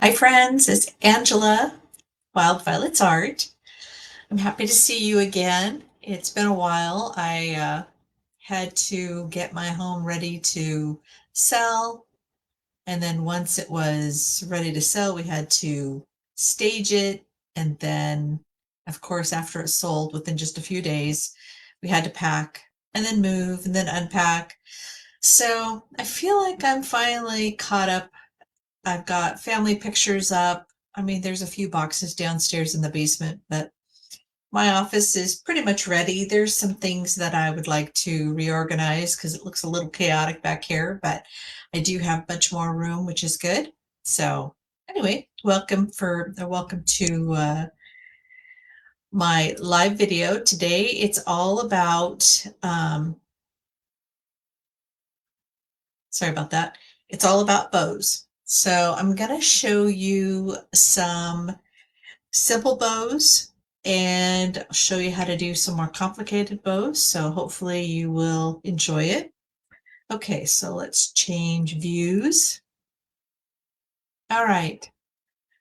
Hi friends, it's Angela, Wild Violets Art. I'm happy to see you again. It's been a while. I had to get my home ready to sell, and then once it was ready to sell, we had to stage it, and then, of course, after it sold, within just a few days, we had to pack, and then move, and then unpack. So I feel like I'm finally caught up. I've got family pictures up. I mean, there's a few boxes downstairs in the basement, but my office is pretty much ready. There's some things that I would like to reorganize because it looks a little chaotic back here, but I do have much more room, which is good. So anyway, welcome to my live video today. It's all about, sorry about that. It's all about bows. So I'm going to show you some simple bows and I'll show you how to do some more complicated bows. So hopefully you will enjoy it. Okay, so let's change views. All right,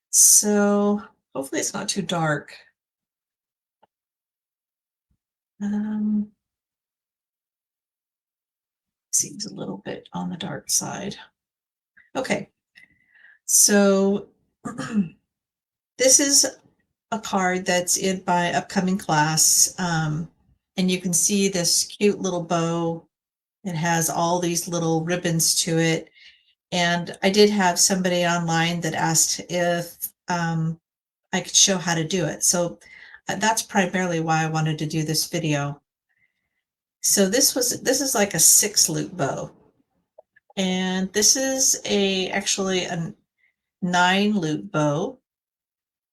so hopefully it's not too dark. Seems a little bit on the dark side. Okay, so this is a card that's in my upcoming class. And you can see this cute little bow. It has all these little ribbons to it. And I did have somebody online that asked if I could show how to do it. So that's primarily why I wanted to do this video. So this is like a 6-loop bow. And this is actually a 9-loop bow.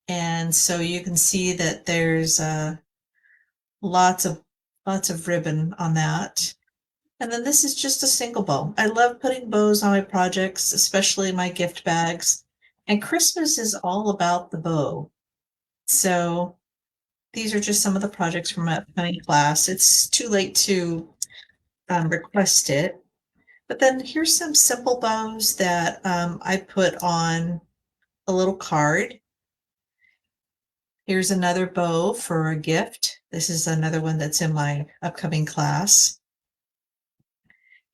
And so you can see that there's lots of ribbon on that. And then this is just a single bow. I love putting bows on my projects, especially my gift bags. And Christmas is all about the bow. So these are just some of the projects from my upcoming class. It's too late to request it. But then here's some simple bows that I put on a little card. Here's another bow for a gift. This is another one that's in my upcoming class.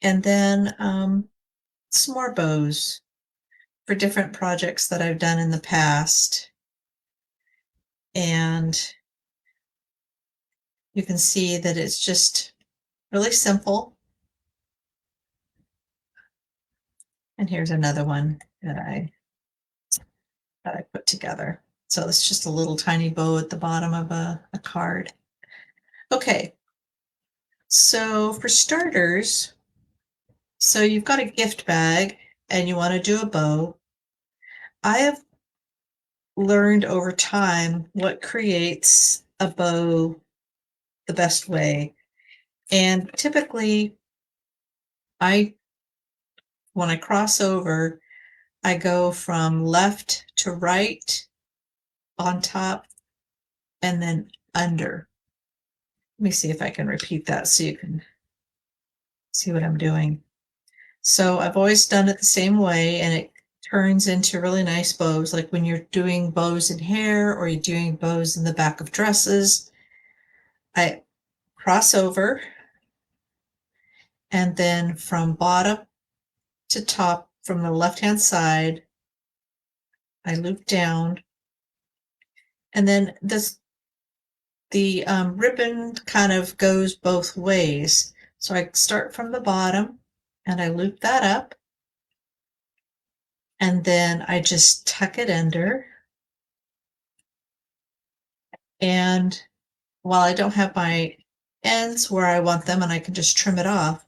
And then some more bows for different projects that I've done in the past. And you can see that it's just really simple. And here's another one that I put together. So it's just a little tiny bow at the bottom of a card. Okay, so for starters, so you've got a gift bag and you want to do a bow. I have learned over time what creates a bow the best way. And typically, when I cross over, I go from left to right on top and then under. Let me see if I can repeat that so you can see what I'm doing. So I've always done it the same way, and it turns into really nice bows, like when you're doing bows in hair or you're doing bows in the back of dresses. I cross over, and then from bottom to top from the left-hand side, I loop down, and then the ribbon kind of goes both ways. So I start from the bottom and I loop that up, and then I just tuck it under. And while I don't have my ends where I want them and I can just trim it off,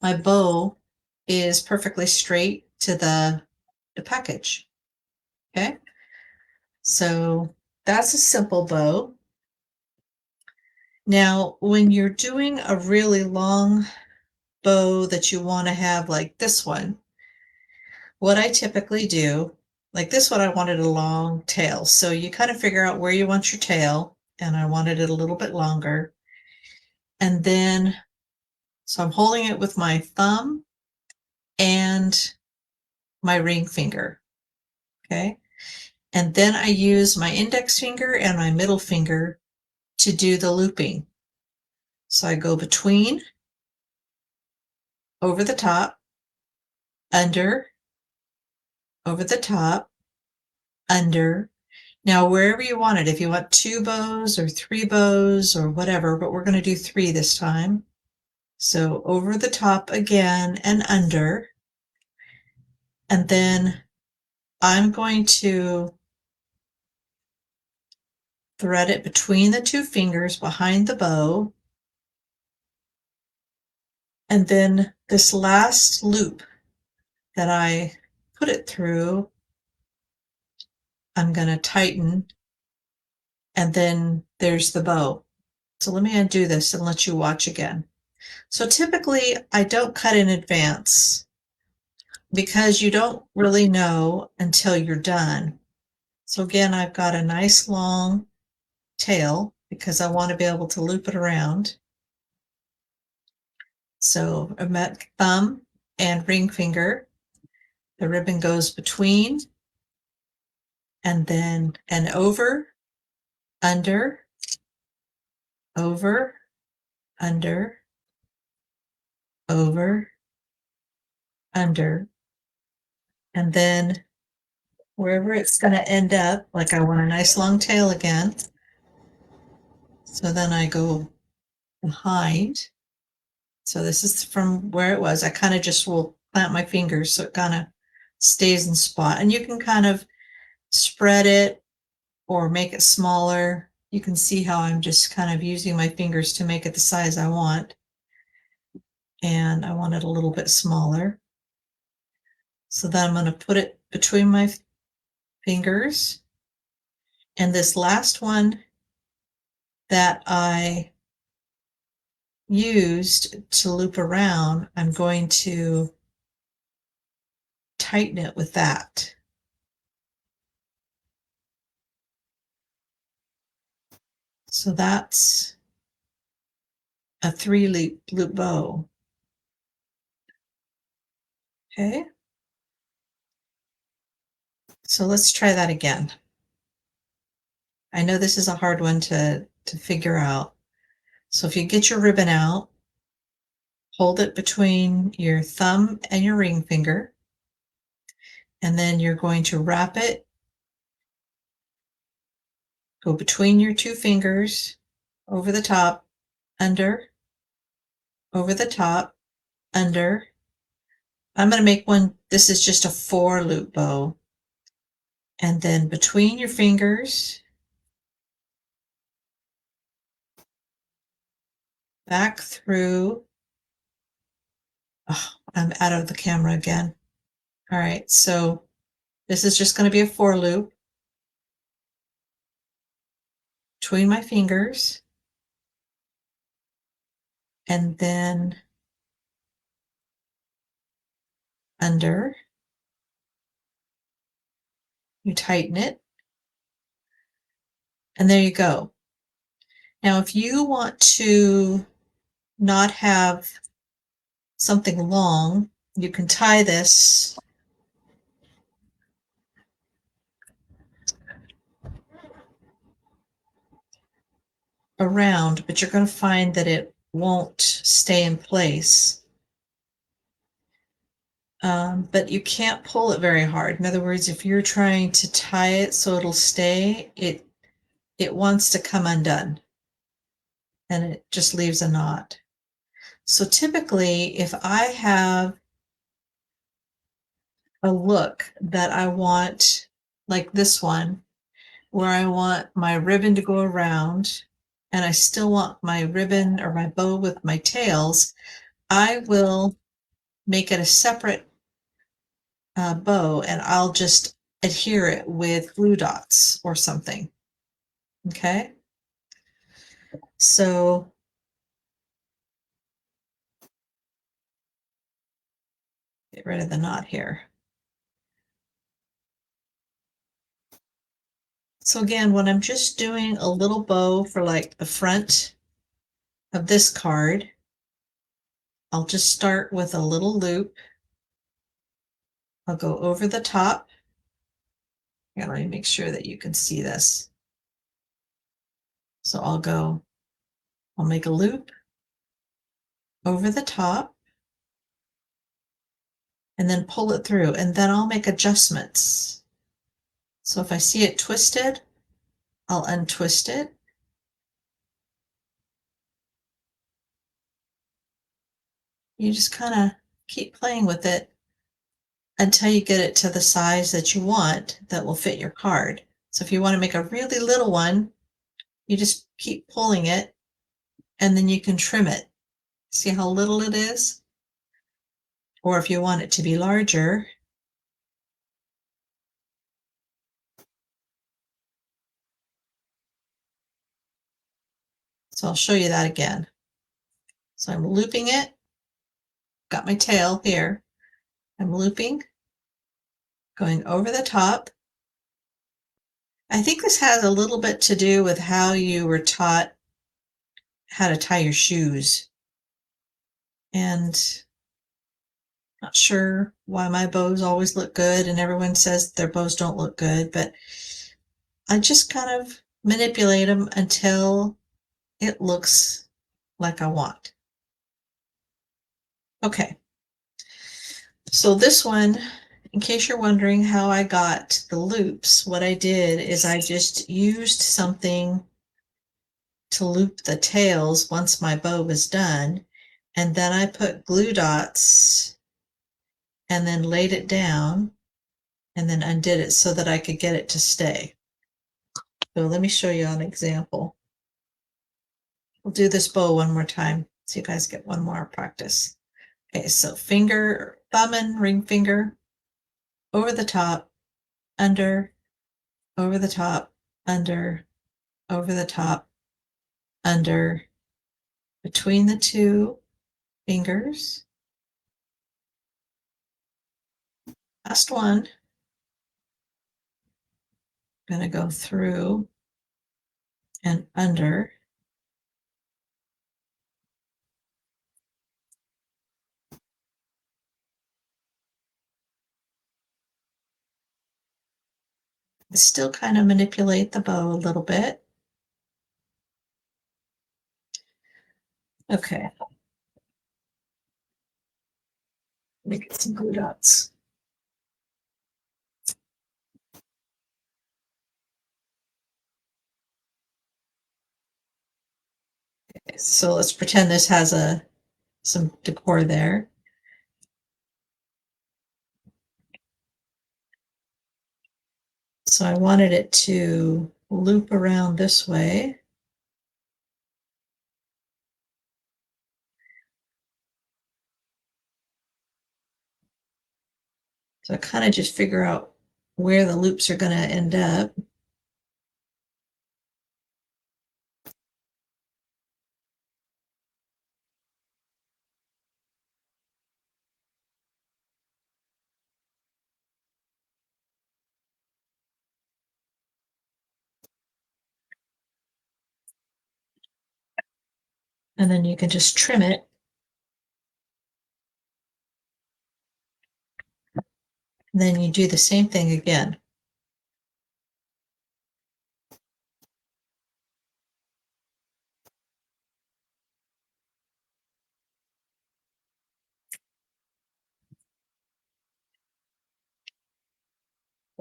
my bow is perfectly straight to the package. Okay, so that's a simple bow. Now, when you're doing a really long bow that you want to have like this one, what I typically do, like this one, I wanted a long tail. So you kind of figure out where you want your tail, and I wanted it a little bit longer. And then, so I'm holding it with my thumb and my ring finger. Okay. And then I use my index finger and my middle finger to do the looping. So I go between, over the top, under, over the top, under. Now, wherever you want it, if you want 2 bows or 3 bows or whatever, but we're going to do 3 this time. So over the top again and under. And then I'm going to thread it between the 2 fingers behind the bow. And then this last loop that I put it through, I'm going to tighten, and then there's the bow. So let me undo this and let you watch again. So typically I don't cut in advance because you don't really know until you're done. So again, I've got a nice long tail because I want to be able to loop it around. So I'm at thumb and ring finger. The ribbon goes between and then and over, under, over, under, over, under, and then wherever it's going to end up, like I want a nice long tail again. So then I go behind. So this is from where it was. I kind of just will plant my fingers so it kind of stays in spot. And you can kind of spread it or make it smaller. You can see how I'm just kind of using my fingers to make it the size I want. And I want it a little bit smaller. So then I'm going to put it between my fingers. And this last one that I used to loop around, I'm going to tighten it with that. So that's a 3 loop bow. Okay. So let's try that again. I know this is a hard one to figure out. So if you get your ribbon out, hold it between your thumb and your ring finger, and then you're going to wrap it, go between your 2 fingers, over the top, under, over the top, under. I'm going to make one, this is just a 4 loop bow. And then between your fingers, back through. Oh, I'm out of the camera again. All right, so this is just going to be a 4 loop between my fingers, and then under. You tighten it, and there you go. Now, if you want to not have something long, you can tie this around, but you're going to find that it won't stay in place. But you can't pull it very hard. In other words, if you're trying to tie it so it'll stay, it wants to come undone, and it just leaves a knot. So typically, if I have a look that I want, like this one, where I want my ribbon to go around and I still want my ribbon or my bow with my tails, I will make it a separate bow, and I'll just adhere it with glue dots or something. Okay, so get rid of the knot here. So again, when I'm just doing a little bow for like the front of this card, I'll just start with a little loop. I'll go over the top, Here, let me make sure that you can see this. So I'll make a loop over the top and then pull it through, and then I'll make adjustments. So if I see it twisted, I'll untwist it. You just kind of keep playing with it until you get it to the size that you want that will fit your card. So if you want to make a really little one, you just keep pulling it and then you can trim it. See how little it is? Or if you want it to be larger, so I'll show you that again. So I'm looping it, got my tail here. I'm looping, going over the top. I think this has a little bit to do with how you were taught how to tie your shoes. And not sure why my bows always look good and everyone says their bows don't look good, but I just kind of manipulate them until it looks like I want. Okay, so this one, in case you're wondering how I got the loops, what I did is I just used something to loop the tails once my bow was done, and then I put glue dots and then laid it down and then undid it so that I could get it to stay. So let me show you an example. We'll do this bow one more time so you guys get one more practice. Okay, so finger, thumb and ring finger, over the top, under, over the top, under, over the top, under, between the two fingers. Last one. I'm going to go through and under. Still kind of manipulate the bow a little bit. Okay. Let me get some glue dots. Okay, so let's pretend this has some decor there. So I wanted it to loop around this way. So I kind of just figure out where the loops are going to end up. And then you can just trim it. And then you do the same thing again.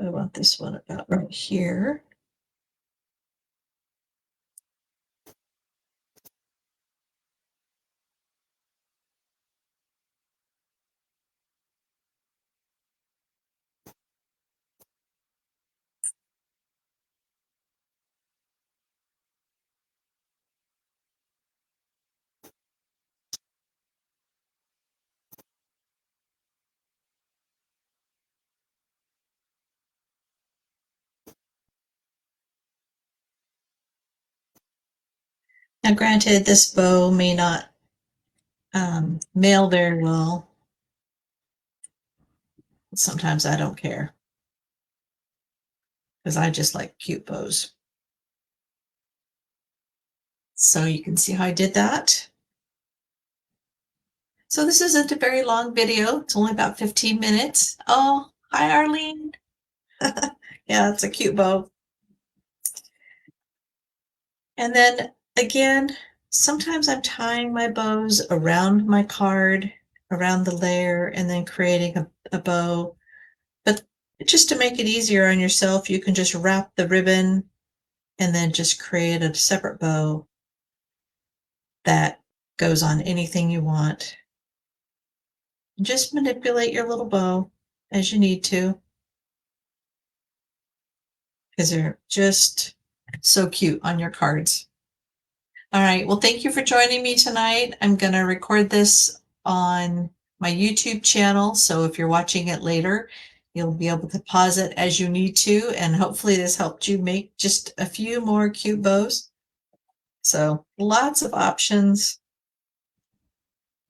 I want this one about right here. Now, granted, this bow may not mail very well. Sometimes I don't care because I just like cute bows. So you can see how I did that. So this isn't a very long video. It's only about 15 minutes. Oh, hi, Arlene. Yeah, it's a cute bow. And then again, sometimes I'm tying my bows around my card, around the layer, and then creating a bow. But just to make it easier on yourself, you can just wrap the ribbon and then just create a separate bow that goes on anything you want. Just manipulate your little bow as you need to, because they're just so cute on your cards. All right. Well, thank you for joining me tonight. I'm going to record this on my YouTube channel. So if you're watching it later, you'll be able to pause it as you need to. And hopefully this helped you make just a few more cute bows. So lots of options,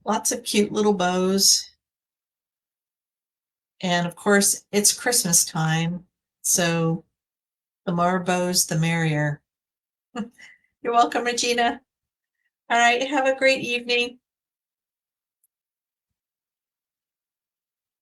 lots of cute little bows. And of course, it's Christmas time. So the more bows, the merrier. You're welcome, Regina. All right. Have a great evening.